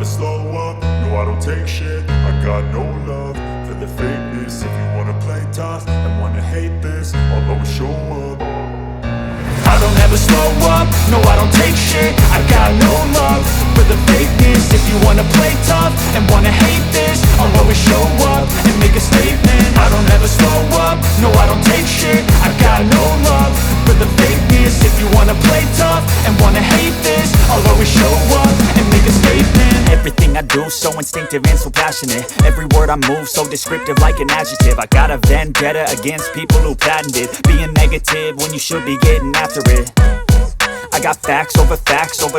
slow up, no I don't take shit. I got no love for the fakeness. If you wanna play tough and wanna hate this, I'll always show up. I don't ever slow up, no I don't take shit. I got no love for the fakeness. If you wanna play tough and wanna hate this, I'll always show up and make a statement. I don't ever slow up, no I don't take shit. I got no love for the fakeness. If you wanna play tough and wanna hate this, I'll always show up and make a statement. Everything I do so instinctive and so passionate. Every word I move so descriptive like an adjective. I got a vendetta against people who patented being negative when you should be getting after it. I got facts over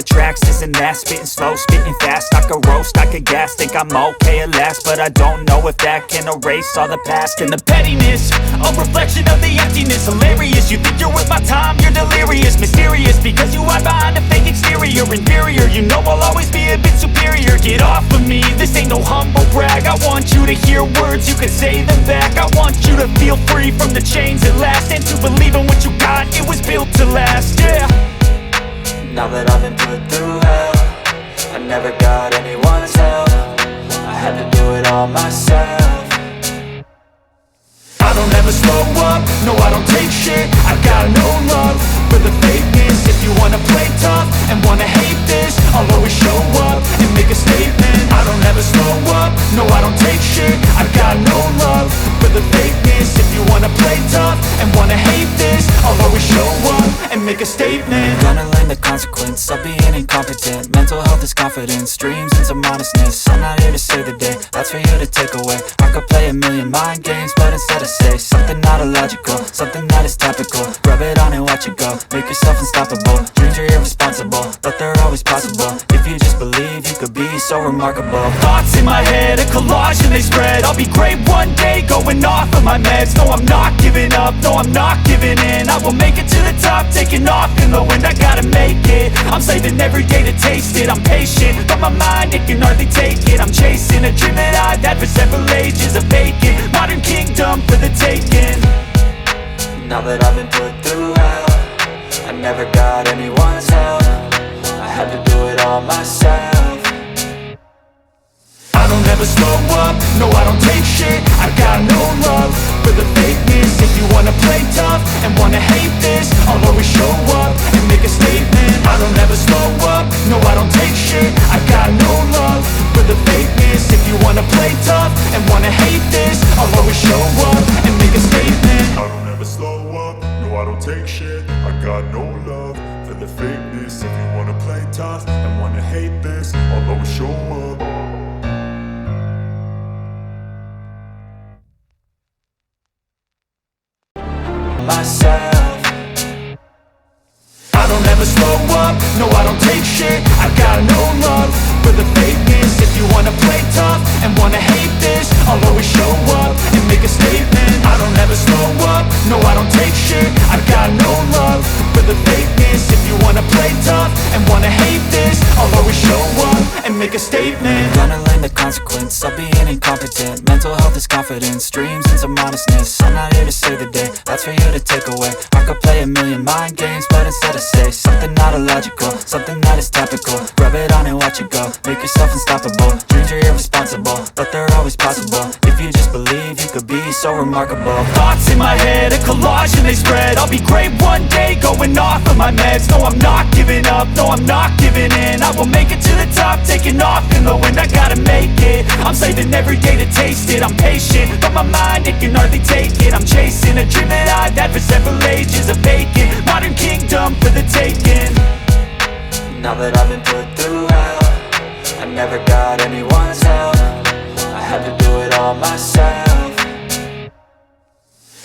tracks, this and that. Spitting slow, spitting fast, I could roast, I could gas. Think I'm okay at last, but I don't know if that can erase all the past. And the pettiness, a reflection of the emptiness. Hilarious, you think you're worth my time, you're delirious. Mysterious, because you hide behind a fake exterior. Inferior, you know I'll always be a bit superior. Get off of me, this ain't no humble brag. I want you to hear words, you can say them back. I want you to feel free from the chains at last, and to believe in what you got, it was built to last, yeah. Now that I've been put through hell, I never got anyone's help. I had to do it all myself. I don't ever slow up, no I don't take shit. I got no love for the fakeness. If you wanna play tough and wanna hate this, I'll always show up and make a statement. I don't ever slow up, no I don't take shit. I got no love for the fakeness. If you wanna play tough and wanna hate this, I'll always show up and make a statement. Gonna learn the consequence of being incompetent. Mental health is confidence, dreams and some honestness. I'm not here to save the day, that's for you to take away. I could play a million mind games, but instead I say something not illogical, something that is topical. Rub it on and watch it go, make yourself unstoppable. Dreams are irresponsible, but they're always possible. If you just believe, you could be so remarkable. Thoughts in my head, a collage and they spread. I'll be great one day, going off of my meds. No, I'm not giving up, no, I'm not giving in. I will make it to the top, taking off in the wind. I gotta make it, I'm saving every day to taste it. I'm patient, but my mind, it can hardly take it. I'm chasing a dream that I've had for several ages. A vacant, modern kingdom for the taking. Now that I've been put through hell, I never got anyone's help. I had to do it all myself. I don't ever slow up, no I don't take shit. I got no love for the fakeness. If you wanna play tough and wanna hate this, I'll always show up and make a statement. I don't ever slow up, no I don't take shit. I got no love for the fakeness. If you wanna play tough and wanna hate this, I'll always show up and make a statement. I don't ever slow up, no I don't take shit. I got no love for the fakeness. If you wanna play tough and wanna hate this, I'll always show up. Myself. I don't ever slow up, no I don't take shit. I got no love for the fakeness. If you wanna play tough and wanna hate this, I'll always show up and make a statement. I don't ever slow up, no I don't take shit. I got no love for the fakeness. If you wanna play tough and wanna hate this, I'll always show up and make a statement. Gonna learn the consequence of being incompetent. Mental health is confidence, dreams and some honestness. I'm not here to save the day, that's for you to take away. I could play a million mind games, but instead I say something not illogical, something that is topical. Rub it on and watch it go, make yourself unstoppable. Dreams are irresponsible, but they're always possible. If you just believe, you could be so remarkable. Thoughts in my head, a collage and they spread. I'll be great one day, going off of my meds. No, I'm not giving up, no, I'm not giving in. I will make it to the top, taking off in the wind. I gotta make it, I'm saving every day to taste it. I'm patient, but my mind, it can hardly take it. I'm chasing a dream that I've had for several ages. A vacant, modern kingdom for the taking. Now that I've been put through hell, I never got anyone's help. I had to do it all myself.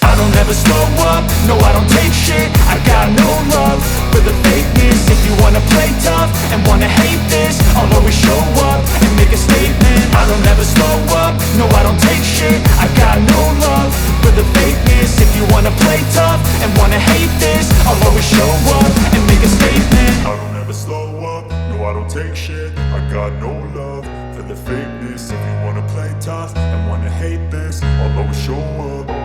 I don't ever slow up, no I don't take shit. I got no love for the fakeness. If you wanna play tough and wanna hate this, I'll always show up and make a statement. I don't ever slow up, no I don't take shit. I got no love for the fakeness. If you wanna play tough and wanna hate this, I'll always show up and make a statement. I don't ever slow up, no I don't take shit. I got no love for the fakeness. If you wanna play tough and wanna hate this, I'll always show up.